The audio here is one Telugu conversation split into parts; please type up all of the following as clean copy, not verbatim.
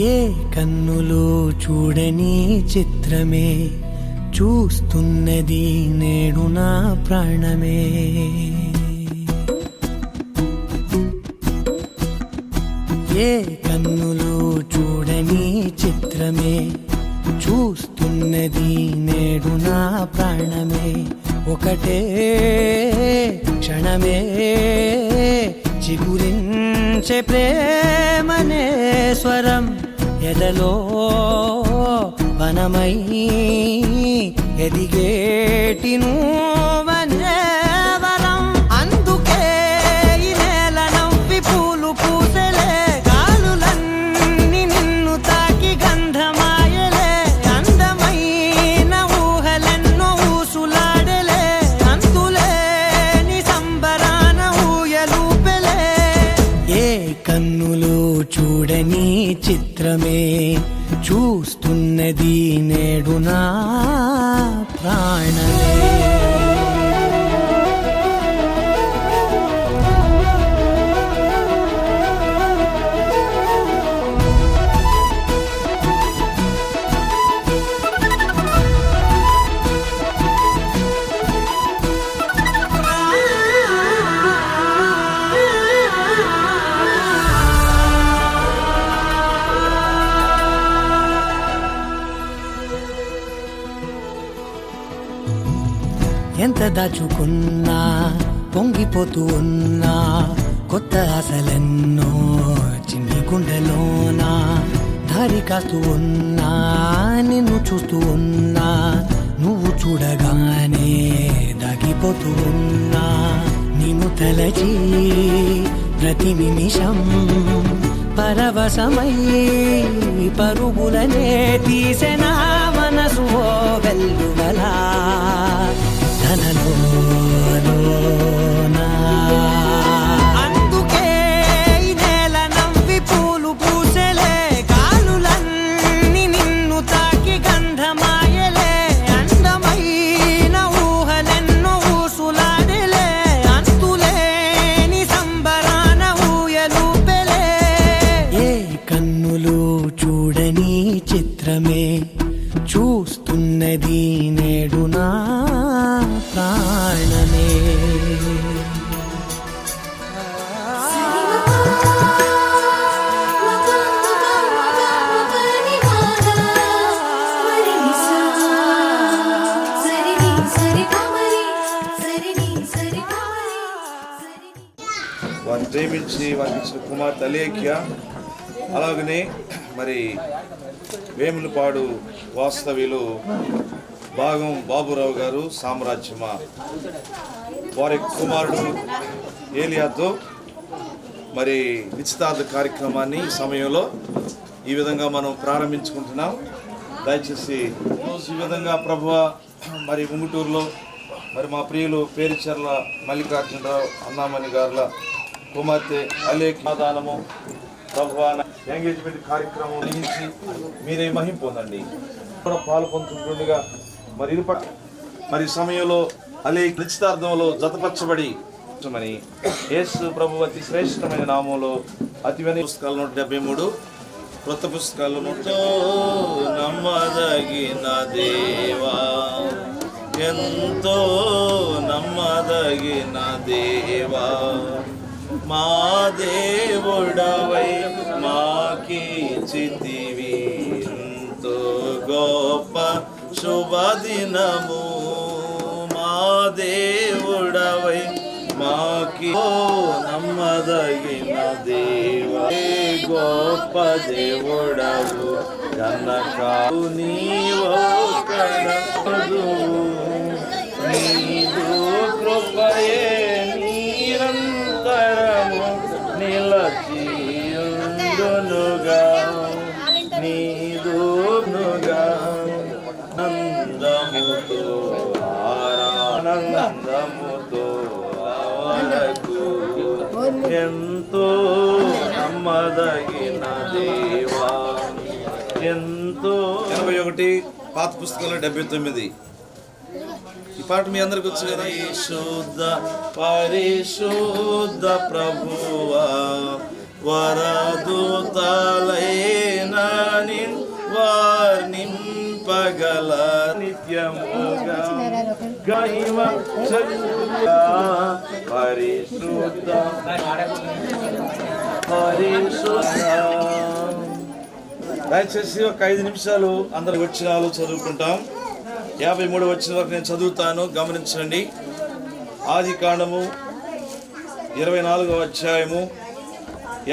ఏ కన్నులు చూడని చిత్రమే చూస్తున్నది నేడు నా ప్రాణమే. ఏ కన్నులు చూడని చిత్రమే చూస్తున్నది నేడు నా ప్రాణమే. ఒకటే క్షణమే చిగురించే ప్రేమనే స్వరం ఎదలో వనమై ఎదిగేటి నువ్వనే వరం. అందుకే ఈ నేల నవ్వి పూలు పూసెలే, గాలులన్నీ నిన్ను తాకి గంధమాయలే. అందమైన ఊహలెన్నో ఊసులాడలే, అంతులేని సంబరాన ఊయలూపెలే. ఏ కన్నులు చూడని చిత్రమే చూస్తున్నది నేడు నా ప్రాణమే. ఎంత దాచుకున్నా పొంగిపోతూ ఉన్నా, కొత్త ఆశలెన్నో చిన్ని గుండెలోనా. దారి కాస్తూ ఉన్నా, నిన్ను చూస్తూ ఉన్నా, నువ్వు చూడగానే దాగిపోతూ ఉన్నా. నిన్ను తలచి ప్రతి నిమిషం పరవశమై పరుగులనే తీసెనా మనసు ఓ వెల్లువలా. అందుకే ఈ నేల నవ్వి పూలు పూసెలే, గాలులన్నీ నిన్ను తాకి గంధమాయలే. అందమైన ఊహలెన్నో ఊసులాడలే, అంతులేని సంబరాన ఊయలూపెలే. ఏ కన్నులు చూడని చిత్రమే చూస్తున్నది నేడు నా ప్రాణమే. వారిని ప్రేమించి వారికి ఇచ్చిన కుమార్తె అలేఖ్య, అలాగనే మరి వేములపాడు వాస్తవ్యులు భాగం బాబురావు గారు సామ్రాజ్యమా, వారి కుమారుడు ఏలియాతో మరి నిశ్చితార్థ కార్యక్రమాన్ని ఈ సమయంలో ఈ విధంగా మనం ప్రారంభించుకుంటున్నాం. దయచేసి ఈ విధంగా ప్రభువా మరి ముంగుటూరులో మరి మా ప్రియులు పేరుచెర్ల మల్లికార్జునరావు అన్నామణి గారుల కుమార్తె అలేఖ్యాదానము ప్రభువా ఎంగేజ్మెంట్ కార్యక్రమం నిర్వహించి మీరే మహిమ పొందండి. కూడా పాలు పొందుతుండగా మరి ఇరుపక్క మరి సమయంలో నిశ్చితార్థంలో జతపరచబడి యేసు ప్రభు అతి శ్రేష్టమైన నామంలో అతివని పుస్తకాలు 173, కొత్త పుస్తకాలు నమ్మదగిన దేవా, ఎంతో నమ్మదగిన దేవా, మా దేవుడవై మాకిచ్చితివి ఎంతో గొప్ప శుభదినము. మా దేవుడవై మాకి నమ్మదగిన దేవా, గొప్ప దేవుడవు కనకావు నీవొక్కడవు. నీదు కృపయే నిరంతరము నిలచియుండునుగా, నీదునుగా నందముతో ఆనందముతో అవలకు ఎంతో నమ్మదగిన దేవా, ఎంతో. 81 పాత పుస్తకంలో 79. ఈ పాట మీ అందరికి వచ్చు కదా. పరిశుద్ధ ప్రభువా వరదూతలైనని వర్ణింపగల నిత్యముగా గైవ పరిశుద్ధ దయచేసి ఒక 5 నిమిషాలు అందరు వచనాలు చదువుకుంటాం. 53 వచ్చిన వరకు నేను చదువుతాను, గమనించండి. ఆది కాండము 24వ అధ్యాయము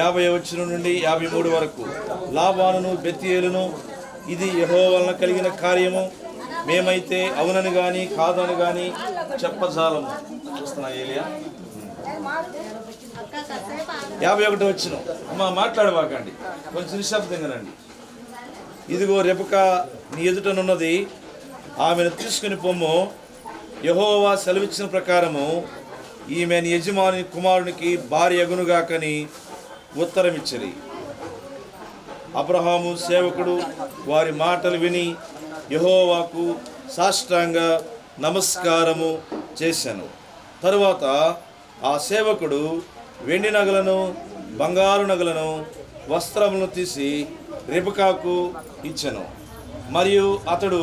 50 వచనం నుండి 53 వరకు. లాబానును బెత్యేలును, ఇది యెహోవా వలన కలిగిన కార్యము, మేమైతే అవునని గాని కాదని గాని చెప్పజాలము. చూస్తున్నా ఏలియా 51 వచ్చిన అమ్మా మాట్లాడబాకండి, కొంచెం నిశ్శబ్దంగానండి. ఇదిగో రెబెకా నీ ఎదుటనున్నది, ఆమెను తీసుకుని పొమ్ము. యెహోవా సెలవిచ్చిన ప్రకారము ఈమె నీ యజమాని కుమారునికి భార్య అగునుగాకని ఉత్తరమిచ్చిరి. అబ్రహాము సేవకుడు వారి మాటలు విని యెహోవాకు సాష్టాంగ నమస్కారము చేశాను. తరువాత ఆ సేవకుడు వెండి నగలను బంగారు నగలను వస్త్రములను తీసి రెబెకాకు ఇచ్చెను. మరియు అతడు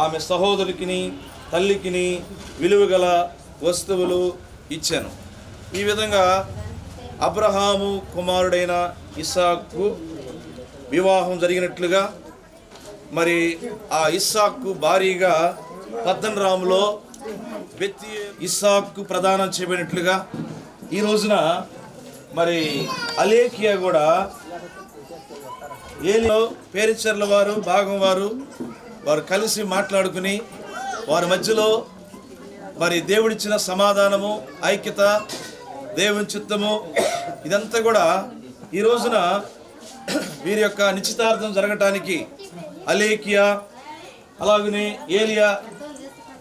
ఆమె సహోదరుకిని తల్లికిని విలువగల వస్తువులు ఇచ్చెను. ఈ విధంగా అబ్రహాము కుమారుడైన ఇస్సాకు వివాహం జరిగినట్లుగా, మరి ఆ ఇస్సాకు భారీగా పద్దనరాములో ఇస్సాకు ప్రదానం చేయబడినట్లుగా ఈ రోజున మరి అలేకియా కూడా ఏలిలో పేరిచర్ల వారు భాగం వారు కలిసి మాట్లాడుకుని వారి మధ్యలో మరి దేవుడిచ్చిన సమాధానము, ఐక్యత, దేవుని చిత్తము ఇదంతా కూడా ఈ రోజున వీరి యొక్క నిశ్చితార్థం జరగటానికి అలేకియా అలాగనే ఏలియా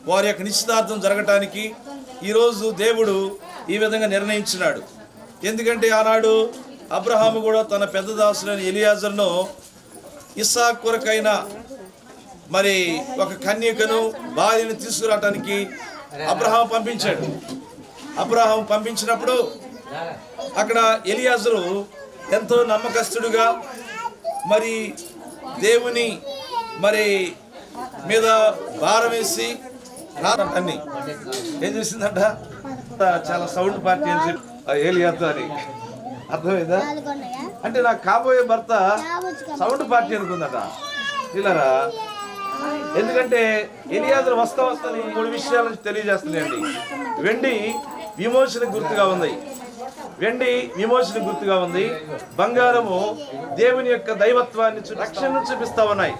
వారి యొక్క నిశ్చితార్థం జరగటానికి ఈరోజు దేవుడు ఈ విధంగా నిర్ణయించినాడు. ఎందుకంటే ఆనాడు అబ్రహాము కూడా తన పెద్ద దాసులైన ఎలియాజర్ను ఇస్సాకు కొరకైన మరి ఒక కన్యకను భార్యను తీసుకురావటానికి అబ్రహాము పంపించాడు. అబ్రహాము పంపించినప్పుడు అక్కడ ఎలియాజరు ఎంతో నమ్మకస్తుడుగా మరి దేవుని మరి మీద భారం వేసి అన్ని ఏం చేసిందంట, చాలా సౌండ్ పార్టీ అని చెప్పి ఏలియాతో అని అర్థమైందా? అంటే నాకు కాబోయే భర్త సౌండ్ పార్టీ అనుకుందట పిల్లరా. ఎందుకంటే ఎలియాజరు వస్తా 3 విషయాలను తెలియజేస్తున్నాయండి. వెండి విమోచనకు గుర్తుగా ఉంది, బంగారము దేవుని యొక్క దైవత్వాన్ని రక్షణను చూపిస్తా ఉన్నాయి.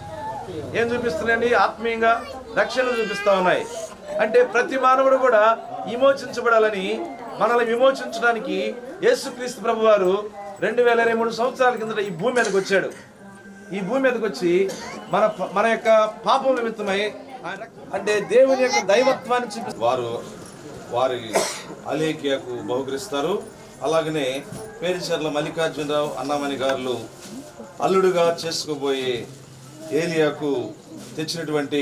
ఏం చూపిస్తున్నాయండి? ఆత్మీయంగా రక్షణ చూపిస్తా ఉన్నాయి. అంటే ప్రతి మానవుడు కూడా విమోచించబడాలని, మనల్ని విమోచించడానికి యేసుక్రీస్తు ప్రభువారు 2023 సంవత్సరాల కిందట ఈ భూమి మీదకి వచ్చాడు. ఈ భూమి మీదకి వచ్చి మన యొక్క పాపం నిమిత్తమై అంటే దేవుని యొక్క దైవత్వాన్ని చూపి వారి అలేకియాకు బహుకరిస్తారు. అలాగనే పేరిచర్ల మల్లికార్జునరావు అన్నామణి గారు అల్లుడుగా చేసుకోబోయే ఏలియాకు తెచ్చినటువంటి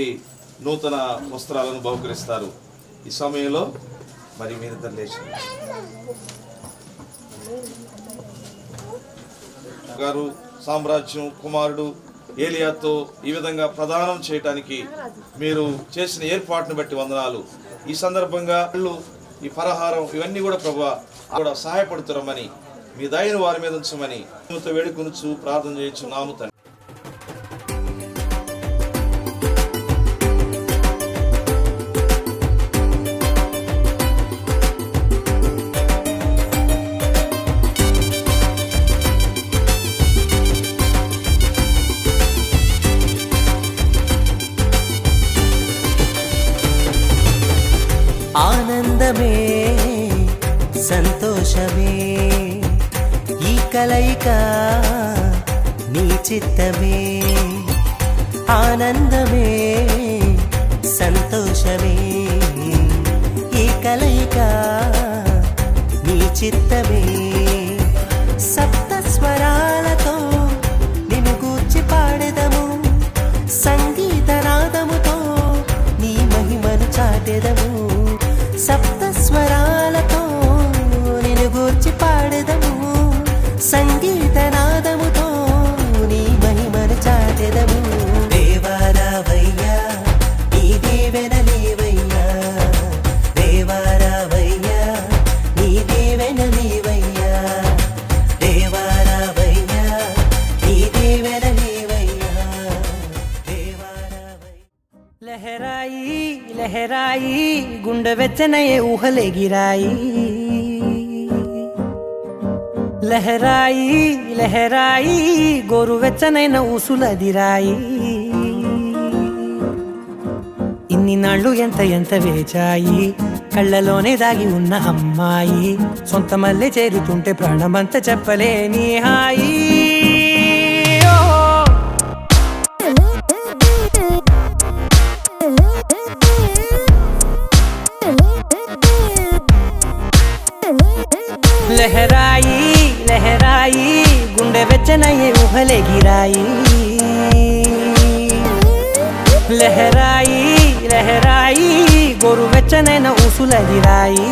నూతన వస్త్రాలను బహుకరిస్తారు. ఈ సమయంలో మరి మీరిద్దరు లేచి గారు సామ్రాజ్యం కుమారుడు ఏలియాతో ఈ విధంగా ప్రదానం చేయటానికి మీరు చేసిన ఏర్పాటును బట్టి వందనాలు. ఈ సందర్భంగా ఈ ఫలహారం ఇవన్నీ కూడా ప్రభువా కూడా సహాయపడుతున్నామని మీ దయను వారి మీద ఉంచమని వేడుకొనుచు ప్రార్థన చేయొచ్చు నాము తండ్రి. ఆనందమే సంతోషమే ఈ కలయిక నీ చిత్తమే. ఆనందమే సంతోషమే ఈ కలయిక నీ చిత్తమే. సప్త స్వరాలతో నిన్ను గూర్చి పాడెదము, సంగీతనాదముతో నీ మహిమను చాటెదము. సప్త స్వరాలతో నిన్ను గూర్చి పాడెదము, సంగీత గుండె వెచ్చనయే ఊహలెగిరాయి లహరాయి లహరాయి గోరు వెచ్చనైన ఊసులదిరాయి ఇన్ని నాళ్ళు ఎంత ఎంత వేచాయి కళ్ళలోనే దాగి ఉన్న అమ్మాయి సొంత మల్లె చేరుతుంటే ప్రాణమంతా చెప్పలేని హాయి లహరాయి లహరాయి గుండె వెచ్చనయ్యే ఊహలెగిరాయి లహరాయి లహరాయి గోరు వెచ్చనైన ఊసులదిరాయి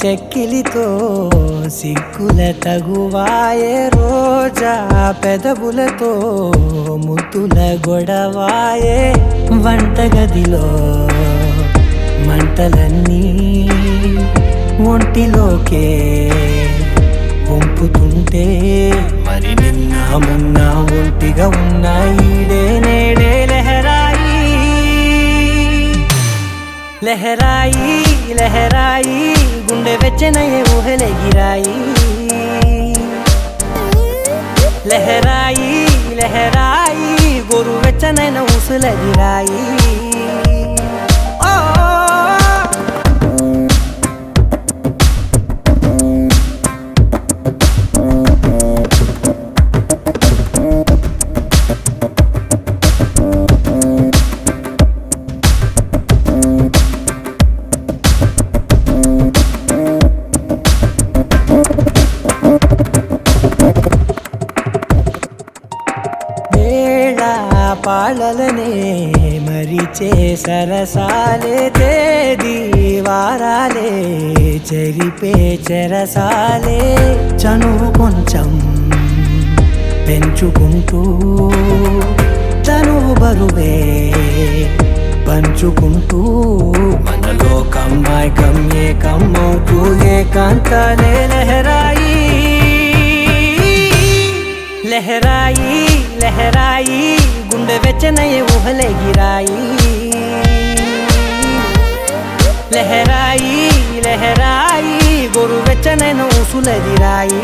చెక్కిలితో సిగ్గుల తగువాయే రోజా పెదవులతో ముద్దుల గొడవాయే వంటగదిలో మంటలన్నీ ఒంటిలోకే వంపుతుంటే మరి నిన్న మొన్న ఒంటిగా ఉన్నాయి నేడే లహరాయి లహరాయి లహరాయి గుండె వెచ్చనయ్యే ఊహలెగిరాయి లహరాయి లహరాయి గోరు వెచ్చనైన ఊసులదిరాయి పాలలనే మరిచే సరసాలే తేదీ వారాలే చెరిపే చెరసాలే చనువు కొంచెం పెంచుకుంటూ చనువు బరువే పంచుకుంటూ మనలో కమ్మాయి కమ్మే కమ్మవుతూ ఏకాంతాలే లహరాయి లహరాయి లహరాయి గుండె వెచ్చనయ్యే ఊహలెగిరాయి లహరాయి లహరాయి గోరు వెచ్చనైన ఊసులదిరాయి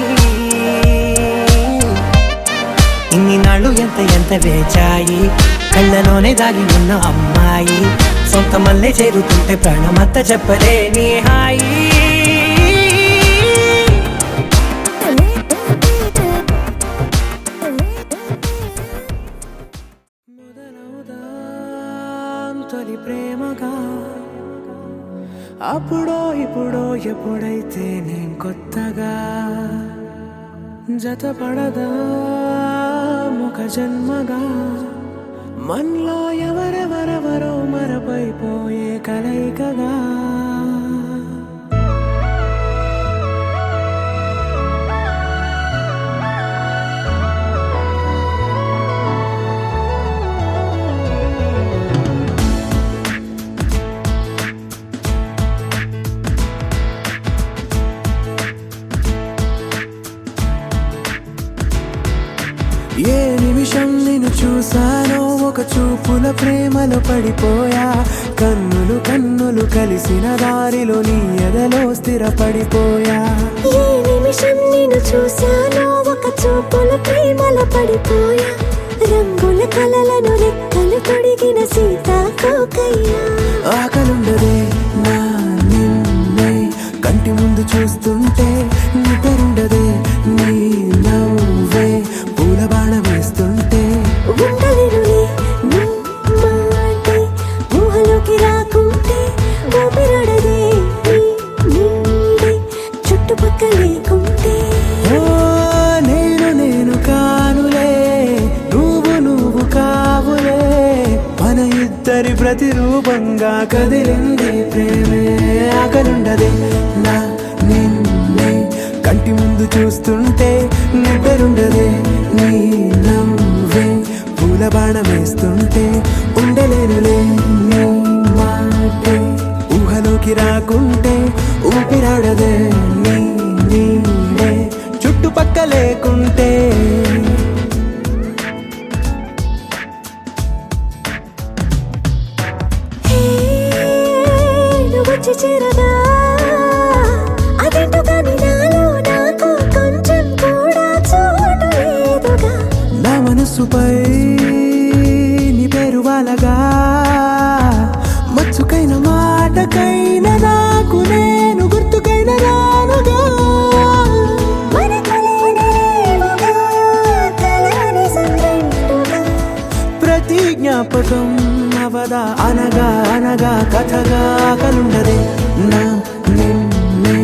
ఇన్ని నాళ్ళు ఎంత ఎంత వేచాయి కళ్ళలోనే దాగి ఉన్న అమ్మాయి సొంత మల్లె చేరుతుంటే ప్రాణమంతా చెప్పలేని హాయి తొలి ప్రేమగా అప్పుడో ఇప్పుడో ఎప్పుడైతే నేను కొత్తగా జతపడదా ఒక జన్మగా మనలో ఎవరెవరెవరో మరపైపోయే కలయికగా ఏ నిమిషం నిన్ను చూసానో ఒక చూపుల ప్రేమలో పడిపోయా కన్నులు కన్నులు కలిసిన దారిలో నీ ఎదలో స్థిరపడిపోయా ఏ నిమిషం నిన్ను చూసానో ఒక చూపుల ప్రేమలో పడిపోయా రంగుల కలలను రెక్కలు తొడిగిన సీతాకోకయ్యా ఆకలుండదే నా నిన్నే కంటి ముందు చూస్తుంటే నిద్రుండదే నీ నవ్వే పూల బాణ వేస్తుంటే ఉండలేనులే నీ మాటే ఊహలోకి రాకుంటే ఊపిరాడదే నీ నీడే చుట్టుపక్కల లేకుంటే నేను కానులే నువ్వు కావులే మన ఇద్దరి ప్రతిరూపంగా కదిలింది ప్రేమే ఆకలుండదే నా నిన్నే కంటి ముందు చూస్తుంటే నిద్రుండదే నీ నవ్వే పూల బాణం వేస్తుంటే ఉండలేనులే నీ మాటే ఊహలోకి రాకుంటే ఊపిరాడదే నీ నీడే చుట్టుపక్క లేకుంటే వచ్చి చేరగా అదేంటో కానీ నాలో నాకు కొంచెం కూడా చోటు లేదుగా నా మనసుపై నీ పేరు వాలగా మచ్చుకైన మాటకైన నాకు నేను గుర్తుకైన రానుగా ప్రతి జ్ఞాపకం అవదా అనగా అనగా కథగా కలుండదే నా నిన్నే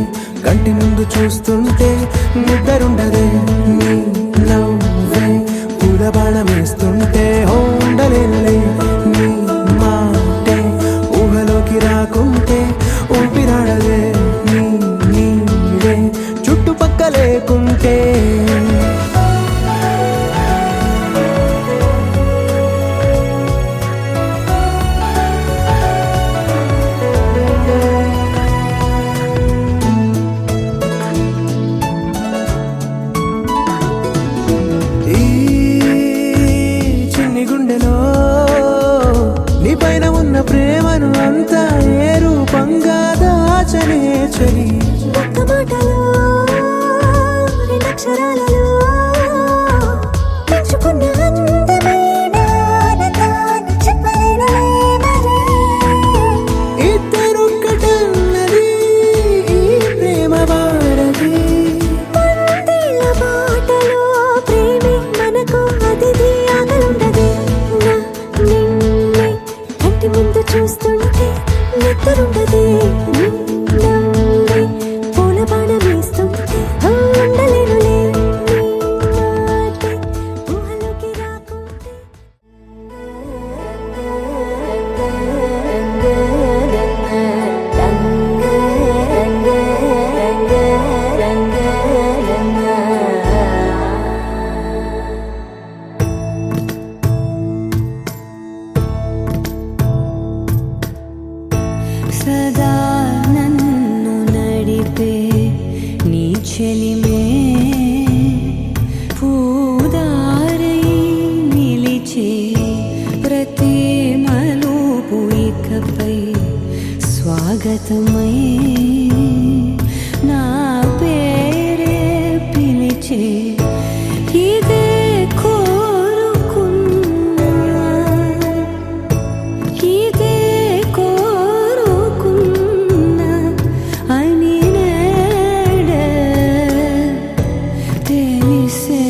కంటి ముందు చూస్తుంటే నిద్రుండదే నీ నవ్వే పూల బాణం వేస్తుంటే ఉండలేనులే నీ మాటే ఊహలోకి రాకుంటే ఊపిరాడదే నీ నీడే చుట్టుపక్క లేకుంటే ప్రేమను అంతా ఏ రూపంగా దాచనే చలి ఒక్క మాటలో రెండక్షరాలలో పెంచుకున్న అందమైన ఆనందాన్ని చెప్పలేనులే మరి. ఇద్దరొక్కటన్నది ఈ ప్రేమ వారది పందిళ్ళ బాటలో ప్రేమే మనకు అతిథి ఆగలుండదే నా నిన్నే కంటి ముందు చూస్తుంటే నిద్రుండదే నీ నవ్వే పూల బాణం వేస్తుంటే ఉండలేనులే నీ మాటే ఊహలోకి రాకుంటే సదా నన్ను నడిపే నీ చెలిమే పూదారై నిలిచే ప్రతి మలుపు ఇకపై స్వాగతమై నా పేరే పిలిచే ఇదే కోరుకున్నా ఇదే కోరుకున్నా అని నేడే తెలిసే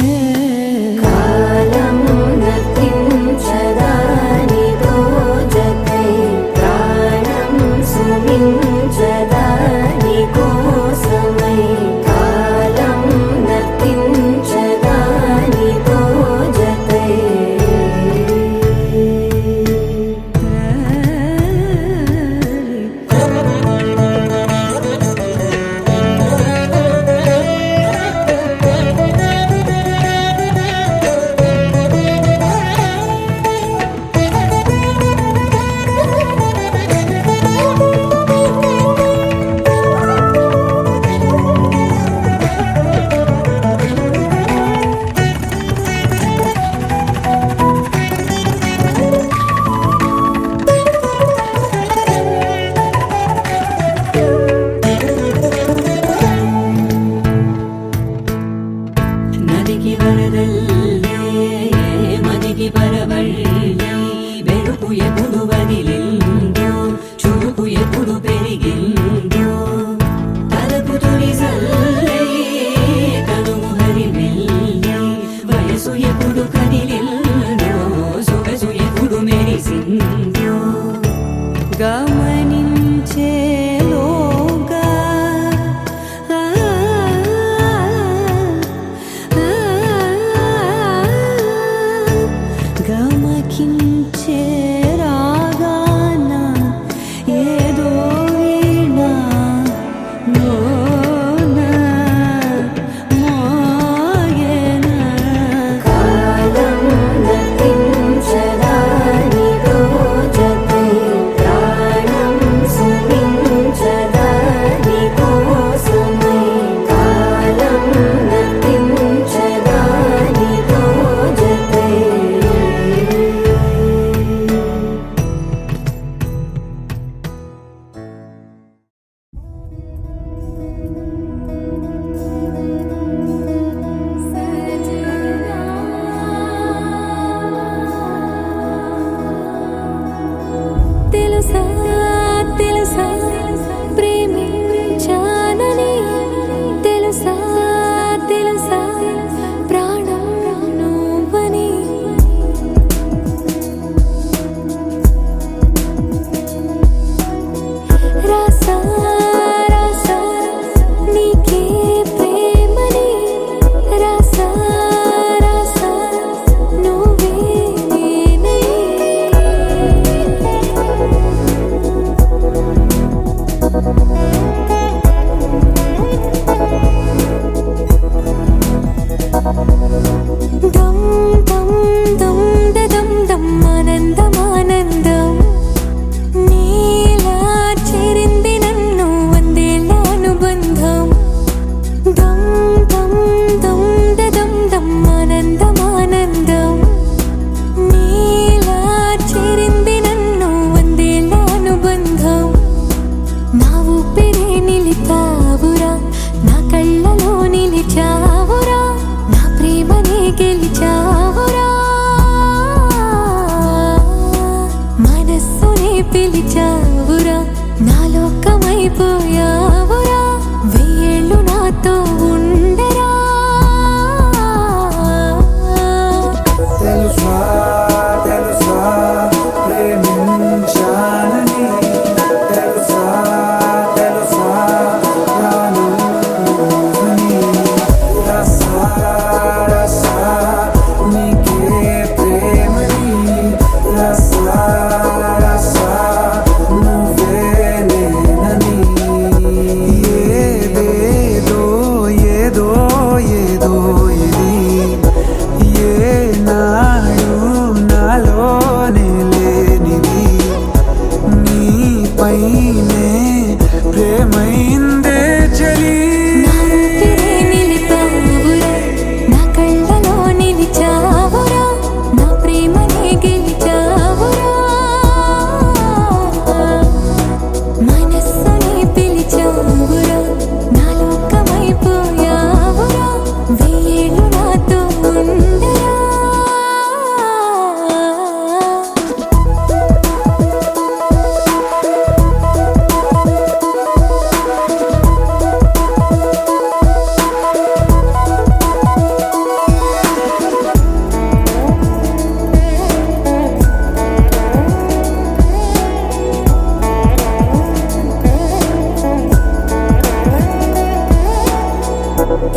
కాలం నతించదా నీతో జతై ప్రాణం సుమించదా నీ కోసమై కాలం నతించ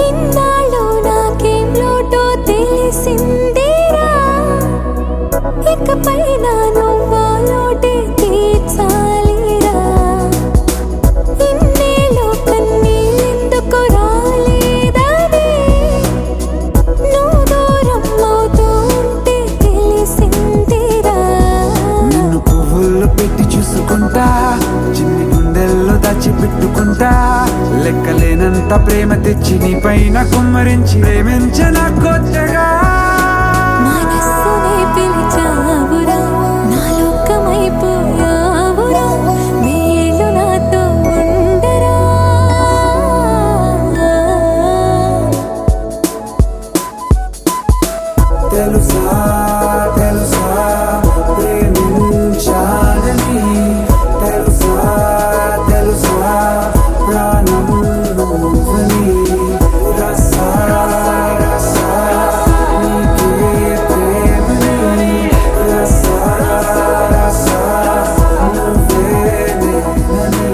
ఇన్నాళ్ళు నాకేం లోటో తెలిసిందిరా, ఇకపై నా నువ్వా లోటే తీర్చాలిరా. ఇన్నేళ్ళు కన్నీళ్ళెందుకు రాలేదని నువ్వు దూరం అవుతూ ఉంటే తెలిసిందిరా. నిన్ను పువ్వుల్లో పెట్టి చూసుకుంటా, చిన్ని గుండెల్లో దాచిపెట్టుకుంటా, లెక్కలేనంత ప్రేమ తెచ్చి నీ పైన కుమ్మరించి ప్రేమించిన కొత్తగా. మనస్సునే పిలిచావురా, నా లోకమైపోయావురా, వేళ్ళు నాతో ఉండరా. తెలుసా తెలుసా ప్రేమించాలని, తెలుసా తెలుసా ప్రాణం నువ్వని. రసా రసా నీకే ప్రేమని, రసా రసా నువ్వే నేనని.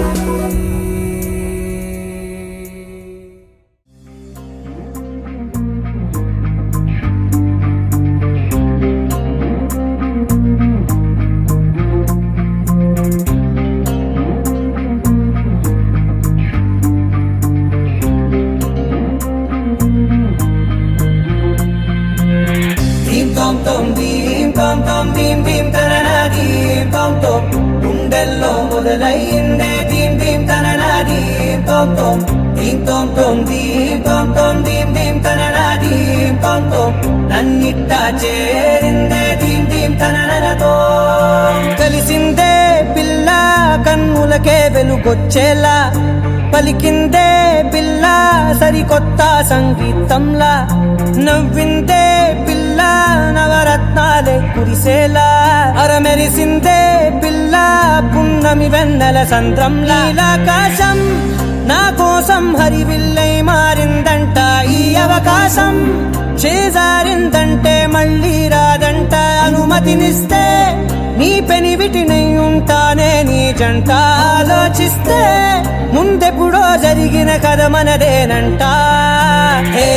ధీం తోం తోం ధీం తోం తోం ధీం ధీం తననా ధీం తోం తోం, గుండెల్లో మొదలయ్యిందే ధీం ధీం తననా ధీం తోం తోం. ధీం తోం తోం ధీం తోం తోం ధీం ధీం తననా ధీం తోం తోం, నన్నిట్టా చేరిందే ధీం ధీం తననతో. కలిసిందే పిల్ల కన్నులకే వెలుగొచ్చేలా, పలికిందే పిల్ల సరికొత్త సంగీతంలా, నవ్విందే పిల్ల నవరత్నాలే కురిసేలా, అరమెరిసిందే పిల్ల పున్నమి వెన్నెల సంద్రంలా. ఆకాశం నా కోసం హరివిల్లై మారిందంట, ఈ అవకాశం చేజారిందంటే మళ్ళీ రాదంట. అనుమతినిస్తే నీ పెనివిటినై ఉంటానే నీ జంట, ఆలోచిస్తే ముందెప్పుడో జరిగిన కథ మనదేనంట. హే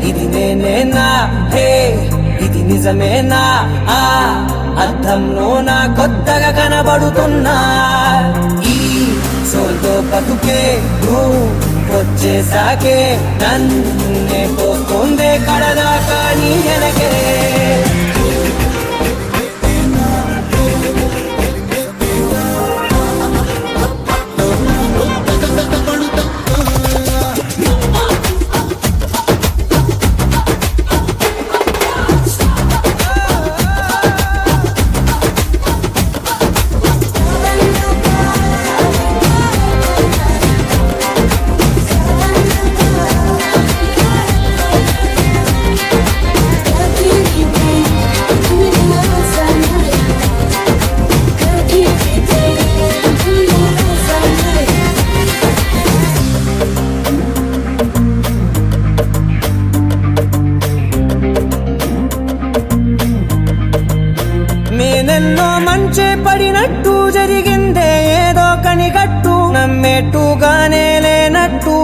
ఇది నేనేనా, హే ఇది నిజమేనా, ఆ అర్థంలో నా కొత్తగా కనబడుతున్నా. ఈ సోల్తో బతుకే నువ్వు వచ్చేసాకే, నన్నే పోతుందే కడదాకా నీ వెనకే. మేనెన్నో మంచే పడినట్టు జరిగిందే ఏదో కనిగట్టు, నమ్మేట్టుగానే లేనట్టు.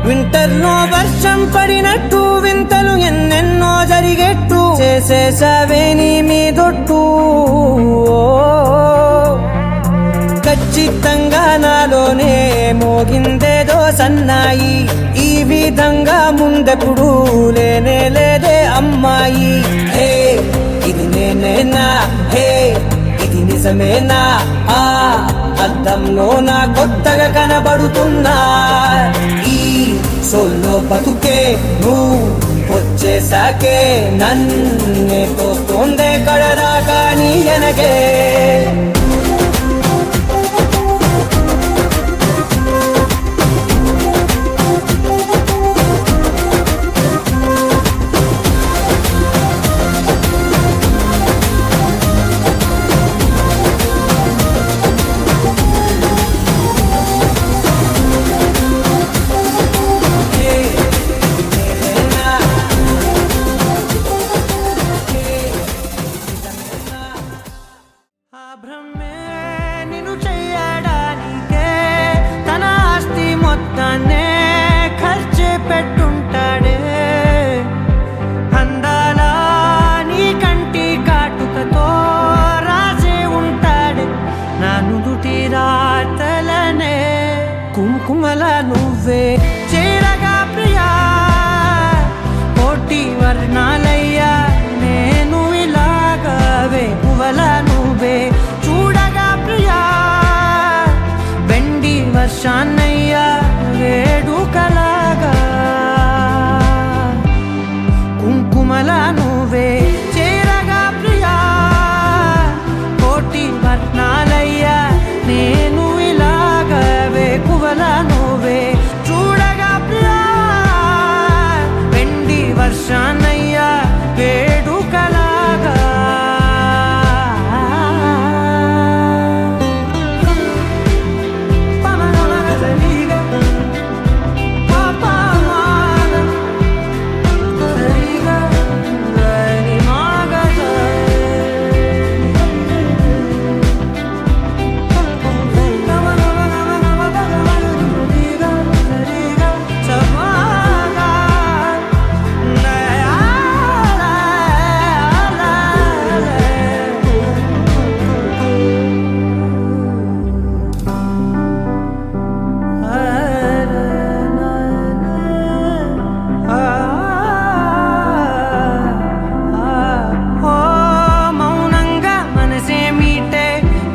వింటర్లో వర్షం పడినట్టు వింతలు ఎన్నెన్నో జరిగేట్టు, చేసేసావే నీ మీదొట్టు. ఖచ్చితంగా నాలోనే మోగిందేదో సన్నాయి, ఈ విధంగా ముందెప్పుడు లేనే లేదే అమ్మాయి. హే ఇది నేనేనా, హే ఇది నిజమేనా, ఆ అద్దంలో నా కొత్తగా కనబడుతున్నా. ఈ సోల్లో బతుకే నువ్వు వచ్చేసాకే, నన్నే తోస్తుందే కడదాకా నీ వెనకే. నువ్వే చేరగా ప్రియా కోటి వర్ణాలయ్యా నేను ఇలాగవే పువ్వల నువ్వే చూడగా ప్రియా వెండి వర్షాన్నయ్యా వేడుకలాగా కుంకుమల నువ్వే చేరగా ప్రియా కోటి వర్ణాలయ్యా నేను ఇలాగవే పువ్వల నువ్వే చూడగా ప్రియా వెండి వర్షాన్నయ్యా వేడుకలాగా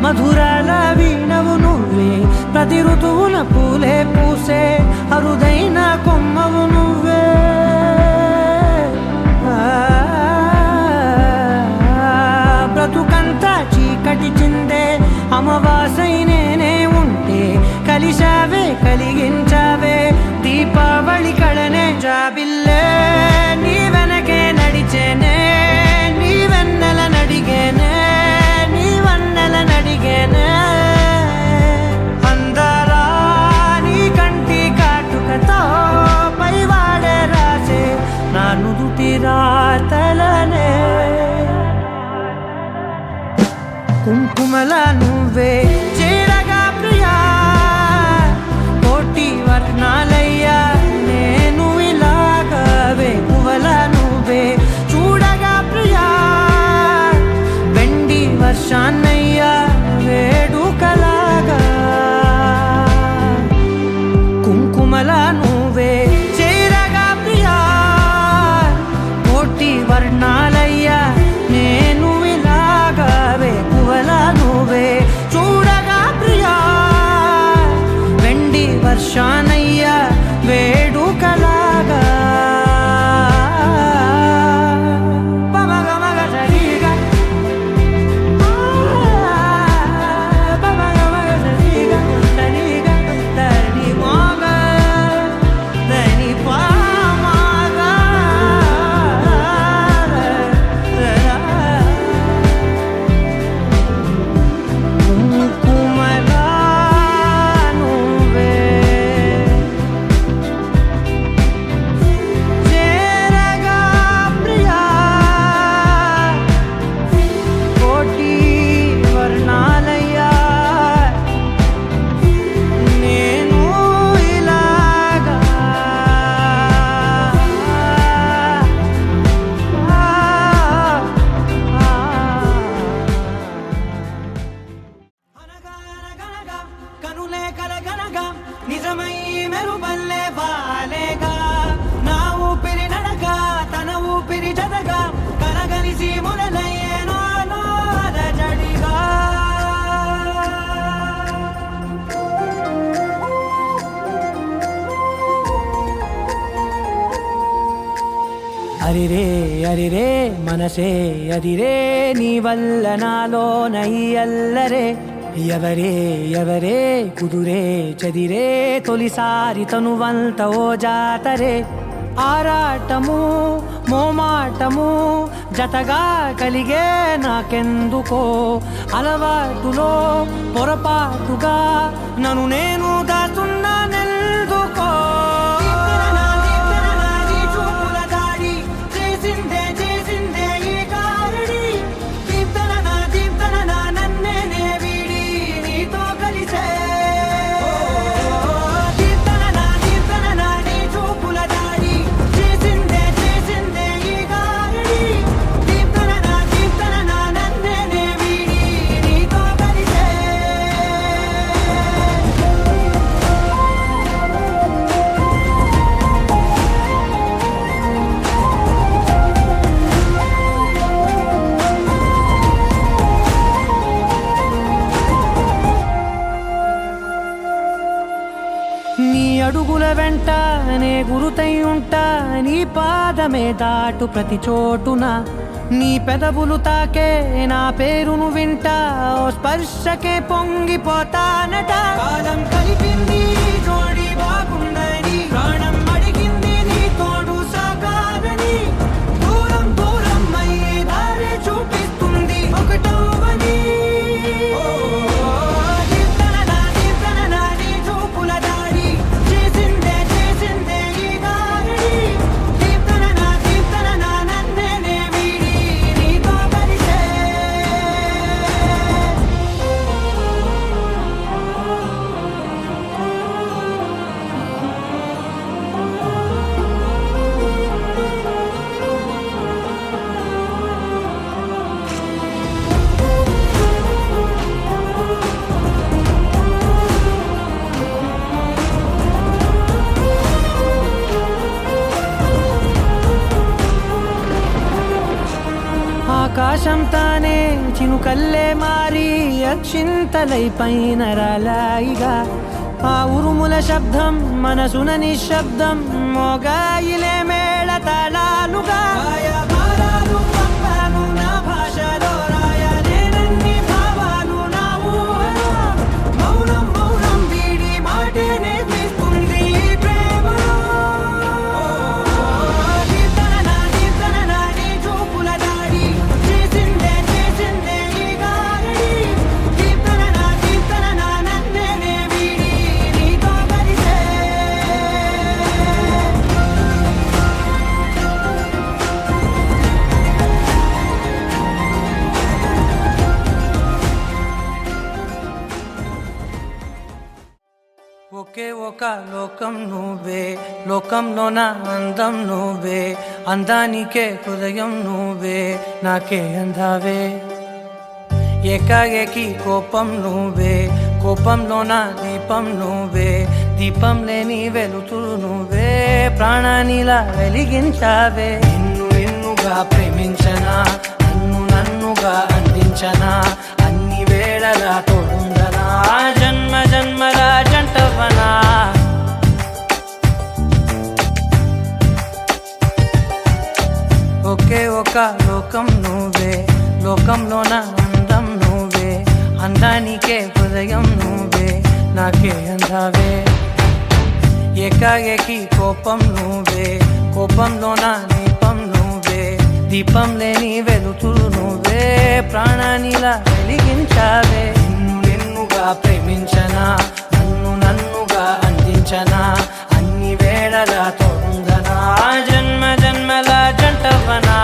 మధురాల వీణవు నువ్వే ప్రతి ఋతువుల పూలే పూసే అరుదైన కొమ్మవు నువ్వే బ్రతుకంతా చీకటి చిందే అమావాసై నేనే ఉంటే కలిశావే కలిగించావే దీపావళి కళనే జాబిల్లే నీ వెనకే నడిచేనే నీ వెన్నెల నడిగేనే నడిగేనే అందరా నీ కంటి కాటుకతో పైవాడే రాసే నా నుదుటి రాతలనే కుంకుమల నువ్వే చేరగా ప్రియా కోటి వర్ణాలయ్యా నేను ఇలాగవే పువ్వల నువ్వే చూడగా ప్రియా వెండి వర్షాన్నయ్యా వేడుకలాగా కుంకుమల నువ్వే చేరగా ప్రియా కోటి వర్ణాలయ్యా నేను ఇలాగవే పువ్వల నువ్వే చూడగా ప్రియా వెండి వర్షాన్నయ్యా వేడుకలాగా నిజమై మెరుబల్లే బాలేగా నా ఊపిరి నడక తన ఊపిరి జతగా కలగలిసి మొదలయ్యేనో జడిగా అరిరే అరిరే మనసే అదిరే నీ వల్ల నాలో నయ్యల్లరే ఎవరే ఎవరే కుదురే చదిరే తొలిసారి తనువంత ఓ జాతరే ఆరాటము మోమాటము జతగా కలిగే నాకెందుకో అలవాటులో పొరపాటుగా నన్ను నేను దాస్తున్నా నెల్దుకో ఉంటా నే గురుతై ఉంటా నీ పాదమే దాటు ప్రతి చోటున నీ పెదవులు తాకే నా పేరును వింటా ఓ స్పర్శకే పొంగిపోతానట కాలం కలిపింది జోడి బాగుందని ప్రాణం అడిగింది నీ తోడు సాగాలని దూరం దూరం అయ్యే దారి చూపిస్తుంది ఒకటవని నీ చూపుల దారి చేసిందే ఈ దారి దీప్తన నన్నే వీడి నీతో కలిసే ఆకాశం తానే చినుకల్లే మారి అక్షింతలై పైన రాలాయిగా ఆ ఉరుముల శబ్దం మనసున నిశ్శబ్దం మోగాయిలే మేళ తాళాలుగా భారాలు పంపాను నా భాషలో రాయలేనన్ని భావాలు నా ఊహలో మౌనం మౌనం వీడి మాటే నేర్పిస్తుంది ప్రేమలో దీప్తన నీ చూపుల దాడి చేసిందే ఈ గారి దీప్తన నన్నే వీడి నీతో కలిసే ఒకే ఒక లోకం నువ్వే లోకంలో నా అందం నువ్వే అందానికే హృదయం నువ్వే నాకే అందావే ఏకాఏకి కోపం నువ్వే కోపంలో నా దీపం నువ్వే దీపం లేని వెలుతురు నువ్వే ప్రాణానిలా వెలిగించావే నిన్నుగా ప్రేమించనా నన్నుగా అందించనా అన్ని వేళలా తోడుందనా జన్మ జన్మల జంటవనా ఒకే ఒక లోకం నువ్వే లోకంలో నా అందం నువ్వే అందానికే హృదయం నువ్వే నాకే అందావే ఏకాఏకి కోపం నువ్వే కోపంలో నా దీపం నువ్వే దీపం లేని వెలుతురు నువ్వే ప్రాణానిలా వెలిగించావే నిన్నుగా ప్రేమించనా నన్నుగా అందించనా అన్ని వేళలా తోడుందనా జన్మ జన్మల జంటవనా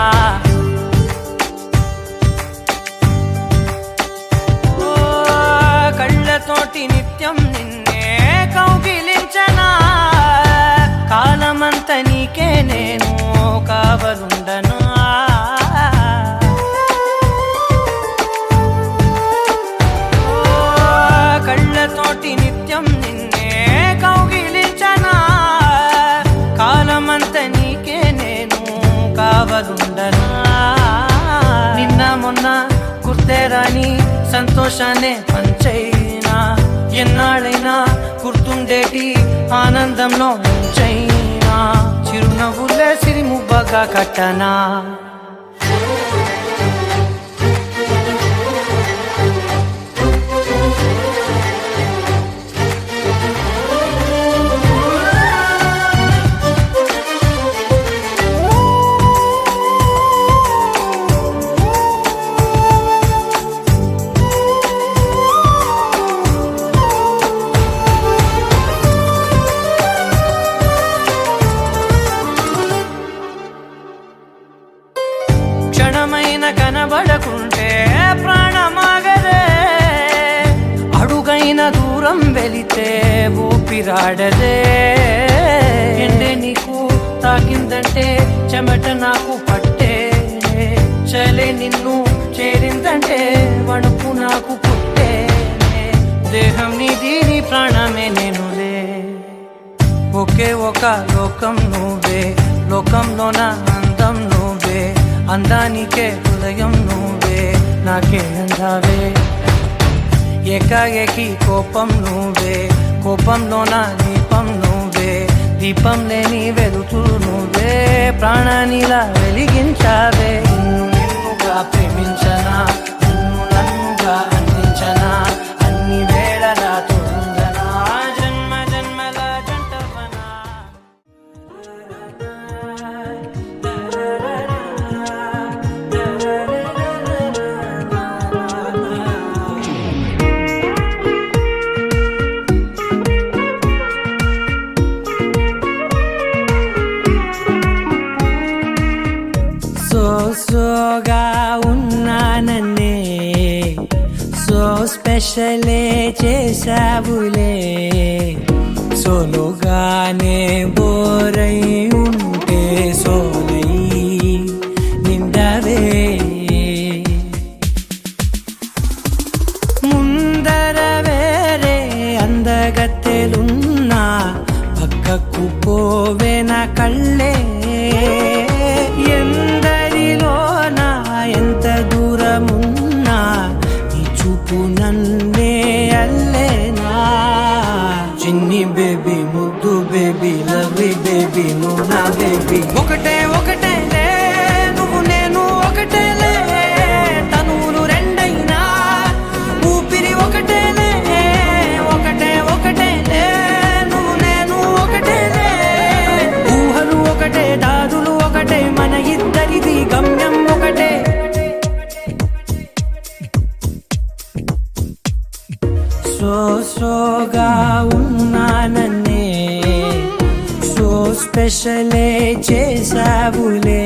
ఓ కళ్ళతోటి నిత్యం నిన్నే కౌగిలించనా కాలమంత నీకే నేను కావలుండనా కళ్ళతోటి నిత్యం నిన్నే కౌగిలించనా కాలమంత నీకే నేను కావలుండనా నిన్న మొన్న గుర్తేరాని సంతోషాన్నే పంచైనా ఎన్నాళ్ళైనా గుర్తుండేటి ఆనందంలో ఉంచైనా చిరునవ్వులే సిరిముబ్బగా కట్టనా క్షణమైన కనబడకుంటే ప్రాణమాగదే అడుగైన దూరం వెళితే ఊపిరాడదే ఎండే నీకు తాకిందంటే చెమట నాకు పట్టే చలే నిన్ను చేరిందంటే వణుకు నాకు పుట్టే దేహం నీది నీ ప్రాణమే నేనులే ఒకే ఒక లోకం నువ్వే లోకంలో నా అందం నువ్వే అందానికే హృదయం నువ్వే నాకే అందావే ఏకాఏకి కోపం నువ్వే కోపంలో నా దీపం నువ్వే దీపం లేని వెలుతూ నువ్వే ప్రాణానిలా వెలిగించావే నిన్నుగా ప్రేమించనా నన్నుగా అందించనా అన్ని వేళలా తోందనా జన్మ జన్మల జంటవనా సోగా ఉన్నానన్నే సో స్పెషలే చేసావులే సోలోగానే బోరై ఉంటే సోలై నిండవే ముందర వేరే అందగత్తెలున్నా పక్కకు పోవే నా కళ్ళే ఎందరిలోనా ఎంత దూరమున్నా నీ చూపు నన్నే అల్లేనా చిన్ని బేబీ ముద్దు బేబీ లవ్లీ బేబీ నువ్వు నా బేబీ ఒకటే ఒకటేలే నువ్వు నేను ఒకటేలే తనువులు రెండైనా ఊపిరి ఒకటేలే ఒకటే ఒకటేలే నువ్వు నేను ఒకటేలే ఊహలు ఒకటే దారులు ఒకటే మన ఇద్దరిది గమ్యం ఒకటే సోగా ఉన్నానన్నే సో స్పెషలే చేసావులే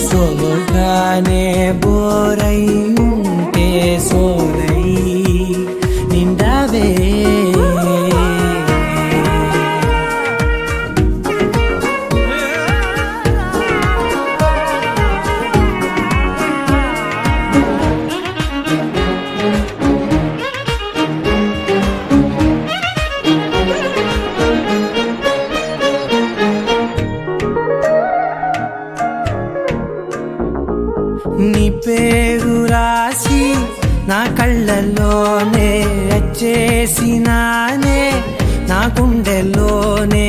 సోలోగానే బోరై ఉంటే సోలై నిండవే నీ పేరు రాసి నా కళ్ళల్లోనే వచ్చేసినానే నా గుండెల్లోనే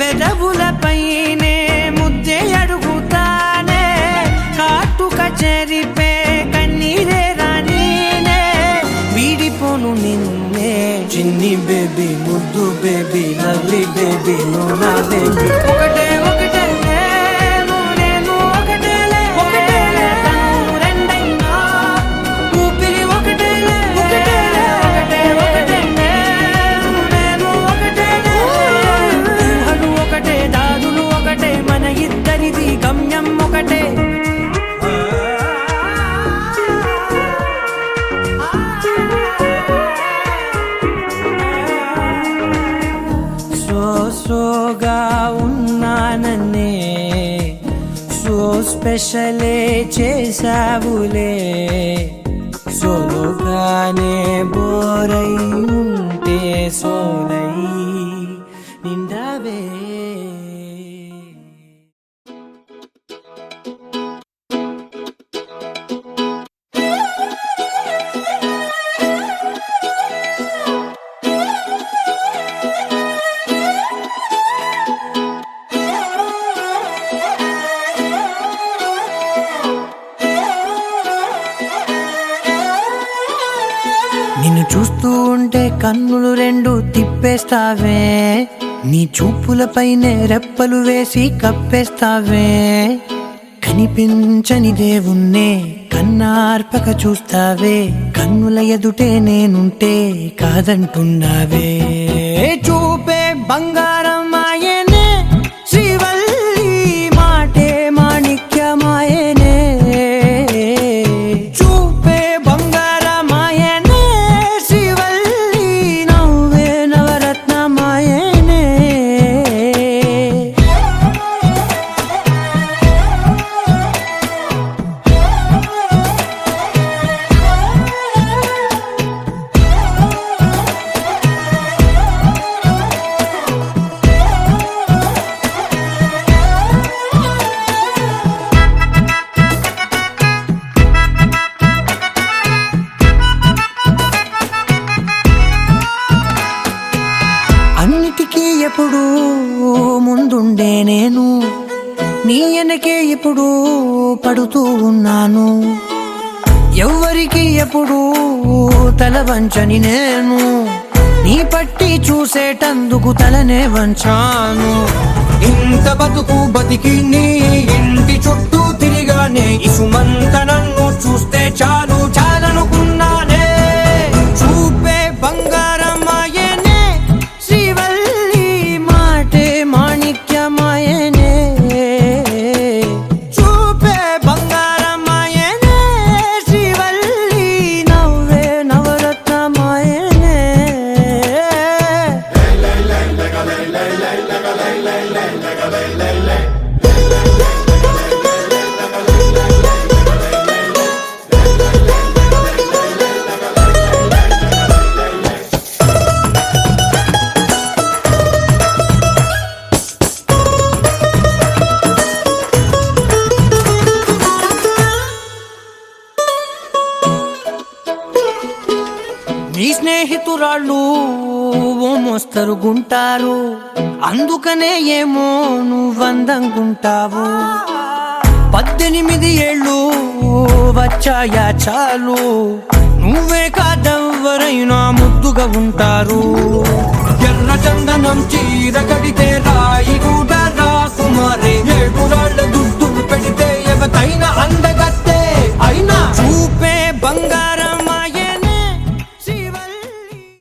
పెదవులపైనే ముద్దే అడుగుతానే కాటుక చెరిపే కన్నీరే రానీనే వీడిపోను నిన్నే చిన్ని బేబీ ముద్దు బేబీ లవ్లీ బేబీ నువ్వు నా బేబీ ఒకటే ఒకటే గమ్యం ఒకటే సోగా ఉన్నానన్నే సో స్పెషలే చేసావులే సోలోగానే బోరై ఉంటే సోలై నిండవే నిన్ను చూస్తూ ఉంటే కన్నులు రెండు తిప్పేస్తావే నీ చూపులపైనే రెప్పలు వేసి కప్పేస్తావే కనిపించని దేవుణ్ణే కన్నార్పక చూస్తావే కన్నుల ఎదుటే నేనుంటే కాదంటున్నావే చూపే బంగారం ఆయనే శ్రీవల్లి మాటే మాణిక్యమాయనే చూపే బంగారమాయనే శ్రీవల్లి నవ్వే నవరత్నమాయనే ముందుండే నేను నీ వెనకే ఇప్పుడు పడుతూ ఉన్నాను. ఎవ్వరికి ఎప్పుడు తల వంచని నేను నీ పట్టి చూసేటందుకు తలనే వంచాను. ఇంత బతుకు బతికి నీ ఇంటి చుట్టూ తిరిగానే ఇసుమంత నన్ను చూస్తే చాలు చాలనుకున్నానే. చూపే బంగారమాయనే శ్రీవల్లి మాటే మాణిక్యమాయనే. చూపే బంగారమాయనే శ్రీవల్లి నవ్వే నవరత్నమాయనే. నీ స్నేహితురాళ్ళు ఓ మోస్తరుగుంటారు, అందుకనే ఏమో నువ్వందంగుంటావు. 18 ఏళ్ళు వచ్చాయా చాలు, నువ్వే కాదెవ్వరైనా ముద్దుగా ఉంటారు.